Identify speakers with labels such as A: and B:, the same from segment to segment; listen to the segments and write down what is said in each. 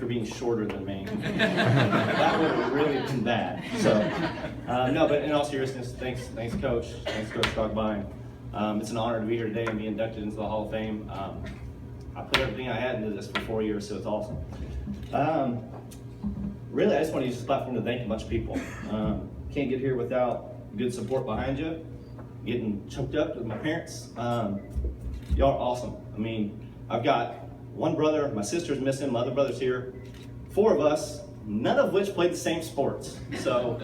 A: for being shorter than me. That would have really been bad. So, no, but in all seriousness, thanks, Coach. Thanks, Coach Guyton. It's an honor to be here today and be inducted into the Hall of Fame. I put everything I had into this for 4 years, so it's awesome. Really, I just want to use this platform to thank a bunch of people. Can't get here without good support behind you. Getting choked up with my parents. Y'all are awesome. I mean, I've got one brother, my sister's missing, my other brother's here. 4 of us, none of which played the same sports. So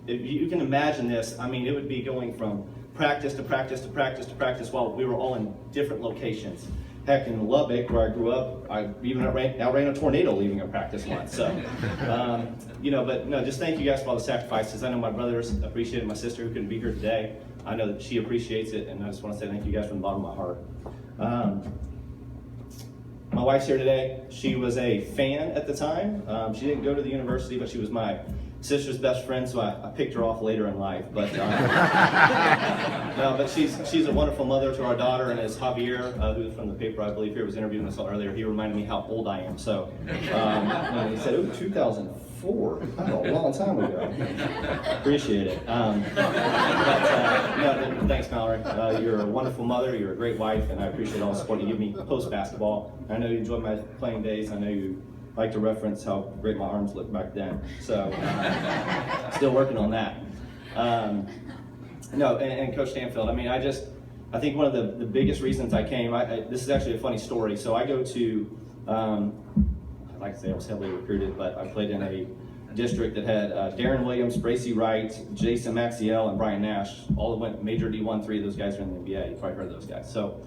A: if you can imagine this, I mean, it would be going from practice to practice to practice to practice while we were all in different locations. Heck, in Lubbock, where I grew up, I even outran a tornado leaving a practice once. So, but no, just thank you guys for all the sacrifices. I know my brothers appreciate it, my sister who couldn't be here today. I know that she appreciates it, and I just want to say thank you guys from the bottom of my heart. My wife's here today. She was a fan at the time. She didn't go to the university, but she was my sister's best friend, so I picked her off later in life. But no, but she's a wonderful mother to our daughter, and as Javier, who's from the paper, I believe, here was interviewing us earlier, he reminded me how old I am. So he said, "Oh, 2004, that's a long time ago." Appreciate it. No, thanks, Mallory. You're a wonderful mother. You're a great wife, and I appreciate all the support you give me post basketball. I know you enjoyed my playing days. I know you like to reference how great my arms looked back then. So, still working on that. And Coach Stanfield, I mean, I think one of the biggest reasons I came, this is actually a funny story. So I go to, I'd like to say I was heavily recruited, but I played in a district that had Darren Williams, Bracy Wright, Jason Maxiell, and Brian Nash. All that went major D1, 3 of those guys are in the NBA. You've probably heard of those guys. So,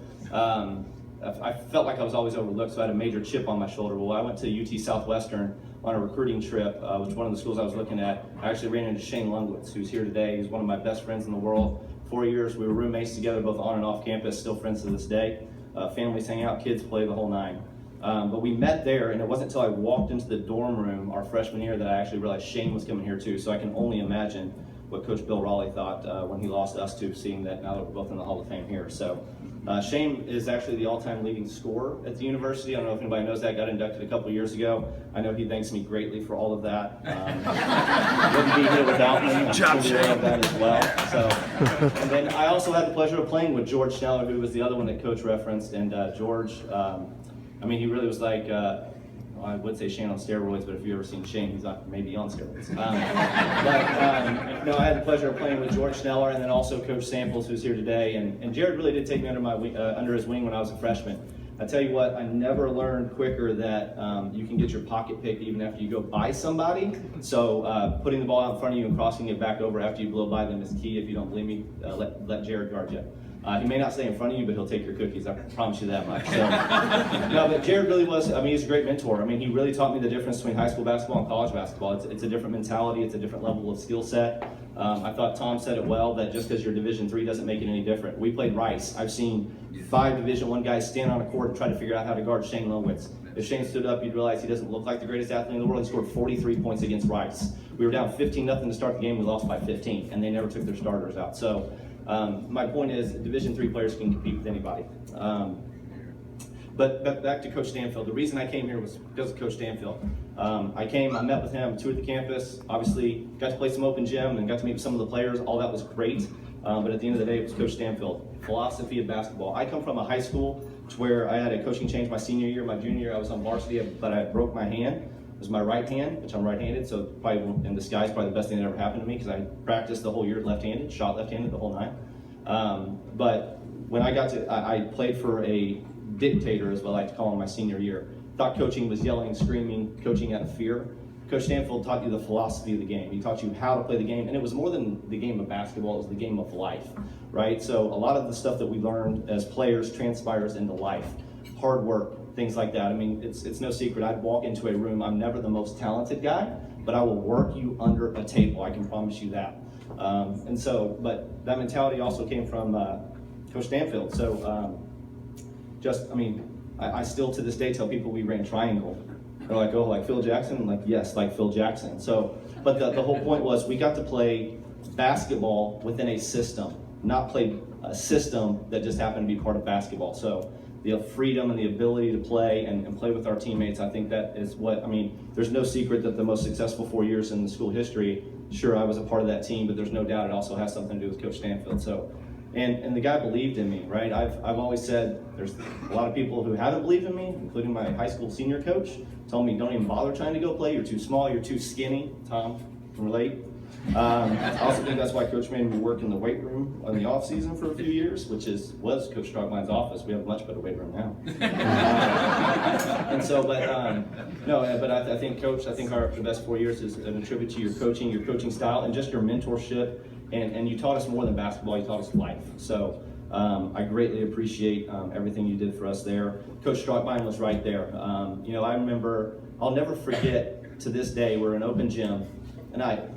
A: I felt like I was always overlooked, so I had a major chip on my shoulder. Well, I went to UT Southwestern on a recruiting trip, which was one of the schools I was looking at. I actually ran into Shane Lungwitz, who's here today. He's one of my best friends in the world. 4 years, we were roommates together, both on and off campus, still friends to this day. Families hang out, kids play, the whole nine. But we met there, and it wasn't until I walked into the dorm room our freshman year that I actually realized Shane was coming here too. So I can only imagine what Coach Bill Raleigh thought when he lost us to, seeing that now that we're both in the Hall of Fame here. So Shane is actually the all-time leading scorer at the university. I don't know if anybody knows that. Got inducted a couple years ago. I know he thanks me greatly for all of that. Wouldn't be here without me. I'm sure of that as well. So, and then I also had the pleasure of playing with George Schneller, who was the other one that Coach referenced. And George, I mean, he really was like, I would say Shane on steroids, but if you've ever seen Shane, he's not maybe on steroids. I had the pleasure of playing with George Schneller, and then also Coach Samples, who's here today. And Jared really did take me under his wing when I was a freshman. I tell you what, I never learned quicker that you can get your pocket picked even after you go by somebody. So putting the ball out in front of you and crossing it back over after you blow by them is key. If you don't believe me, let Jared guard you. He may not stay in front of you, but he'll take your cookies. I promise you that much. So, no, but Jared really was, I mean, he's a great mentor. I mean, he really taught me the difference between high school basketball and college basketball. It's a different mentality. It's a different level of skill set. I thought Tom said it well, that just because you're Division III doesn't make it any different. We played Rice. I've seen 5 Division I guys stand on a court and try to figure out how to guard Shane Lungwitz. If Shane stood up, you'd realize he doesn't look like the greatest athlete in the world. He scored 43 points against Rice. We were down 15-0 to start the game. We lost by 15, and they never took their starters out. So my point is, Division III players can compete with anybody. But back to Coach Stanfield. The reason I came here was because of Coach Stanfield. I met with him, toured the campus, obviously got to play some open gym and got to meet with some of the players. All that was great. But at the end of the day, it was Coach Stanfield. Philosophy of basketball. I come from a high school where I had a coaching change my senior year. My junior year, I was on varsity, but I broke my hand. It was my right hand, which I'm right-handed, so probably in disguise, probably the best thing that ever happened to me because I practiced the whole year left-handed, shot left-handed the whole nine. But when I played for a dictator, as what I like to call him, my senior year. Thought coaching was yelling, screaming, coaching out of fear. Coach Stanfield taught you the philosophy of the game. He taught you how to play the game, and it was more than the game of basketball, it was the game of life, right? So a lot of the stuff that we learned as players transpires into life. Hard work, things like that. I mean, it's no secret. I'd walk into a room, I'm never the most talented guy, but I will work you under a table, I can promise you that. But that mentality also came from Coach Stanfield. So I still to this day tell people we ran triangle. They're like, oh, like Phil Jackson? I'm like, yes, like Phil Jackson. So, but the whole point was we got to play basketball within a system, not play a system that just happened to be part of basketball. So the freedom and the ability to play and play with our teammates. I think that is what, I mean, there's no secret that the most successful 4 years in the school history, sure, I was a part of that team, but there's no doubt it also has something to do with Coach Stanfield. So, and the guy believed in me, right? I've always said there's a lot of people who haven't believed in me, including my high school senior coach, told me don't even bother trying to go play. You're too small, you're too skinny. Tom can relate. I also think that's why Coach made me work in the weight room in the off season for a few years, which was Coach Strogmein's office. We have a much better weight room now. And so, but I think Coach, the best 4 years is an attribute to your coaching style, and just your mentorship. And you taught us more than basketball, you taught us life. So I greatly appreciate everything you did for us there. Coach Strogmein was right there. I remember, I'll never forget, to this day, we're in open gym, and I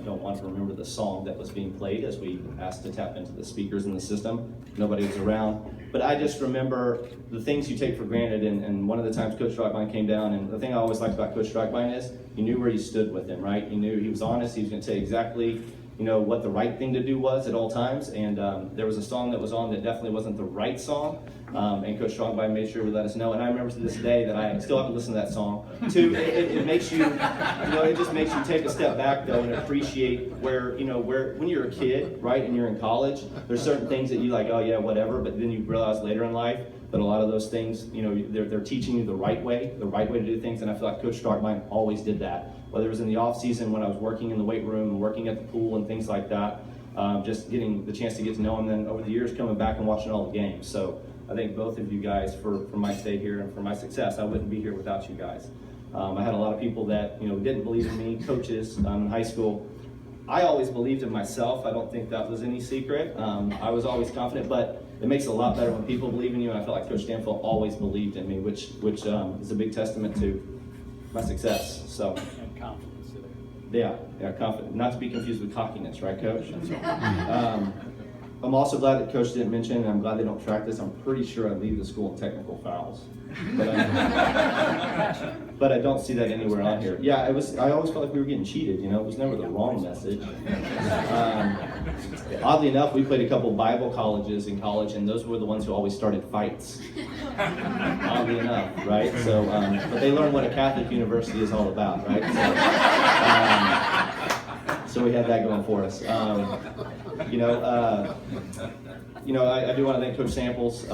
A: don't want to remember the song that was being played as we asked to tap into the speakers in the system. Nobody was around. But I just remember the things you take for granted, and one of the times Coach Strogmein came down, and the thing I always liked about Coach Strogmein is you knew where you stood with him, right? You knew he was honest, he was going to tell you exactly what the right thing to do was at all times, and there was a song that was on that definitely wasn't the right song, and Coach Strogmein made sure to let us know, and I remember to this day that I still haven't listened to that song. It makes you, it just makes you take a step back though and appreciate where when you're a kid, right, and you're in college, there's certain things that you like, oh yeah, whatever, but then you realize later in life that a lot of those things, they're teaching you the right way to do things, and I feel like Coach Strogmein always did that. Whether it was in the off season when I was working in the weight room and working at the pool and things like that, just getting the chance to get to know him, then over the years coming back and watching all the games. So I thank both of you guys for my stay here and for my success. I wouldn't be here without you guys. I had a lot of people that didn't believe in me, coaches in high school. I always believed in myself. I don't think that was any secret. I was always confident, but it makes it a lot better when people believe in you, and I feel like Coach Stanfield always believed in me, which is a big testament to my success. So.
B: And confidence.
A: Yeah, confident. Not to be confused with cockiness, right, Coach? I'm also glad that Coach didn't mention, and I'm glad they don't track this, I'm pretty sure I lead the school in technical fouls. But I don't see that anywhere on here. Yeah, I always felt like we were getting cheated, it was never the wrong message. Oddly enough, we played a couple Bible colleges in college, and those were the ones who always started fights. Oddly enough, right? So, but they learned what a Catholic university is all about, right? So we had that going for us. I do want to thank Coach Samples.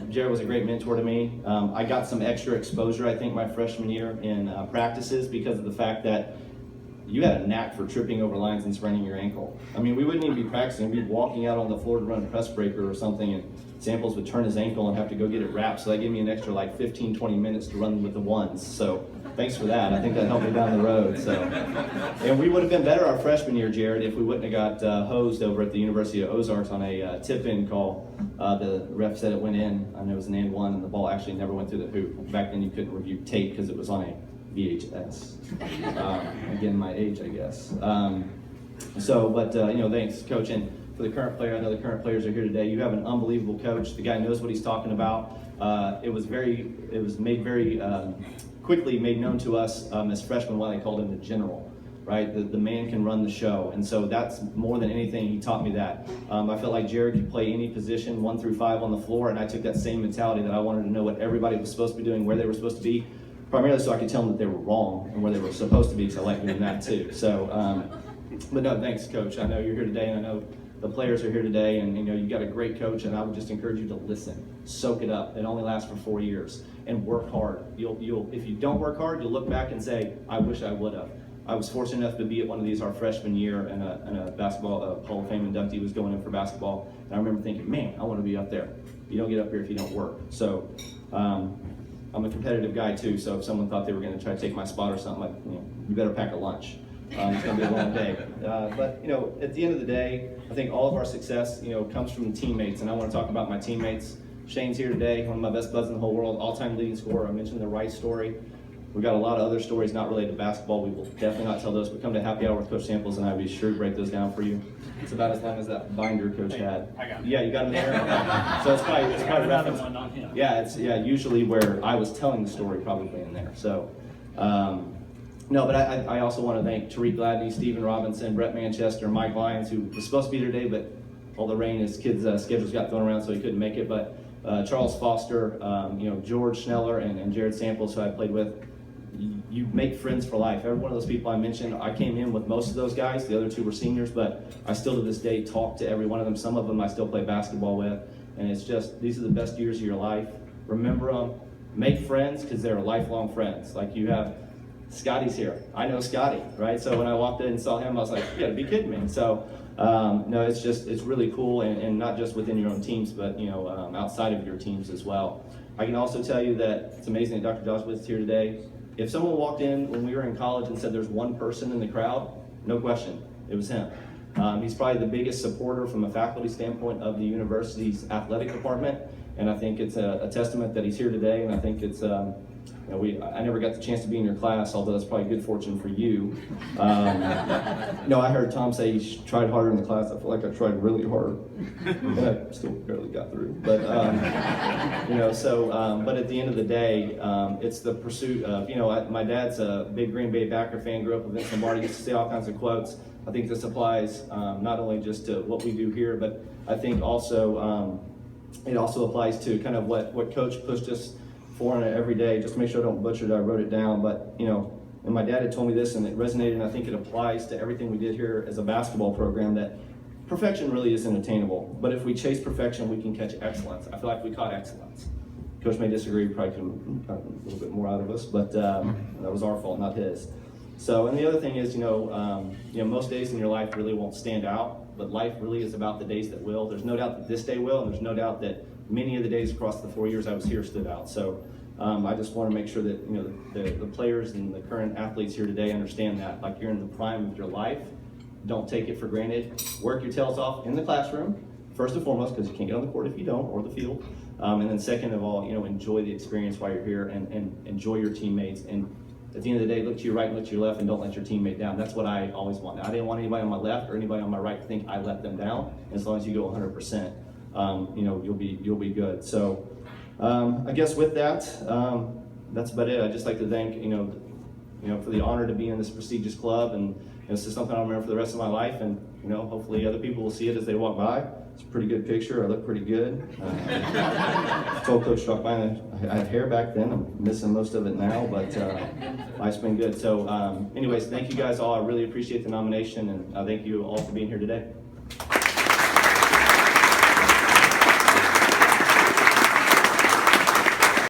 A: Jared was a great mentor to me. I got some extra exposure, I think, my freshman year in practices because of the fact that you had a knack for tripping over lines and spraining your ankle. I mean, we wouldn't even be practicing. We'd be walking out on the floor to run a press breaker or something, and Samples would turn his ankle and have to go get it wrapped. So that gave me an extra 15, 20 minutes to run with the ones. So thanks for that. I think that helped me down the road. So, and we would have been better our freshman year, Jared, if we wouldn't have got hosed over at the University of Ozarks on a tip-in call. The ref said it went in, and it was an and one, and the ball actually never went through the hoop. Back then you couldn't review tape because it was on a VHS. Again, my age, I guess. Thanks, Coach. And for the current player, I know the current players are here today. You have an unbelievable coach. The guy knows what he's talking about. It was made very quickly made known to us as freshmen why they called him the general, right? The man can run the show. And so that's more than anything, he taught me that. I felt like Jared could play any position 1 through 5 on the floor, and I took that same mentality that I wanted to know what everybody was supposed to be doing, where they were supposed to be, primarily so I could tell them that they were wrong and where they were supposed to be, because I like doing that too. So, but no, thanks, Coach. I know you're here today, and I know the players are here today, and you got a great coach, and I would just encourage you to listen, soak it up. It only lasts for 4 years, and work hard. You'll if you don't work hard, you'll look back and say, I wish I would have. I was fortunate enough to be at one of these our freshman year, and a basketball Hall of Fame inductee was going in for basketball, and I remember thinking, man, I want to be up there. You don't get up here if you don't work. So. I'm a competitive guy too, so if someone thought they were going to try to take my spot or something, you better pack a lunch. It's going to be a long day. But at the end of the day, I think all of our success, comes from the teammates, and I want to talk about my teammates. Shane's here today, one of my best buds in the whole world, all-time leading scorer. I mentioned the Rice story. We've got a lot of other stories not related to basketball. We will definitely not tell those, but come to Happy Hour with Coach Samples, and I'll be sure to break those down for you. It's about as long as that binder Coach had.
B: I got it.
A: Yeah, you got it there? Okay. So it's probably
B: another
A: reference.
B: one on him.
A: Yeah, it's usually where I was telling the story probably in there. So, no, but I also want to thank Tariq Gladney, Stephen Robinson, Brett Manchester, Mike Lyons, who was supposed to be here today, but all the rain, his kids' schedules got thrown around, so he couldn't make it. But Charles Foster, George Schneller, and Jared Samples, who I played with. You make friends for life. Every one of those people I mentioned, I came in with most of those guys. The other two were seniors, but I still to this day talk to every one of them. Some of them I still play basketball with, and it's just, these are the best years of your life. Remember them, make friends, because they're lifelong friends. Like you have, Scotty's here. I know Scotty, right? So when I walked in and saw him, I was like, you gotta be kidding me. So no, it's really cool, and not just within your own teams, but outside of your teams as well. I can also tell you that it's amazing that Dr. Joshua is here today. If someone walked in when we were in college and said there's one person in the crowd, no question, it was him. He's probably the biggest supporter from a faculty standpoint of the university's athletic department, and I think it's a testament that he's here today, and I think it's I never got the chance to be in your class, although that's probably good fortune for you. I heard Tom say he tried harder in the class. I feel like I tried really hard, and I still barely got through. But but at the end of the day, it's the pursuit of my dad's a big Green Bay Packer fan. Grew up with Vince Lombardi. Used to say all kinds of quotes. I think this applies not only just to what we do here, but I think also it also applies to kind of what Coach pushed us for on it every day. Just to make sure I don't butcher it, I wrote it down. But and my dad had told me this, and it resonated, and I think it applies to everything we did here as a basketball program, that perfection really isn't attainable. But if we chase perfection, we can catch excellence. I feel like we caught excellence. Coach may disagree, probably could have gotten a little bit more out of us, but that was our fault, not his. So, and the other thing is, most days in your life really won't stand out, but life really is about the days that will. There's no doubt that this day will, and there's no doubt that many of the days across the 4 years I was here stood out. So I just want to make sure that the players and the current athletes here today understand that. Like, you're in the prime of your life. Don't take it for granted. Work your tails off in the classroom, first and foremost, because you can't get on the court if you don't, or the field. And then second of all, enjoy the experience while you're here, and enjoy your teammates. And at the end of the day, look to your right and look to your left, and don't let your teammate down. That's what I always want. I didn't want anybody on my left or anybody on my right to think I let them down. As long as you go 100%, you'll be good. So I guess with that, that's about it. I'd just like to thank for the honor to be in this prestigious club, and this is something I'll remember for the rest of my life. And hopefully other people will see it as they walk by. It's a pretty good picture. I look pretty good. I told Coach Struck by, I had hair back then. I'm missing most of it now, but life's been good. So anyways, thank you guys all. I really appreciate the nomination, and thank you all for being here today.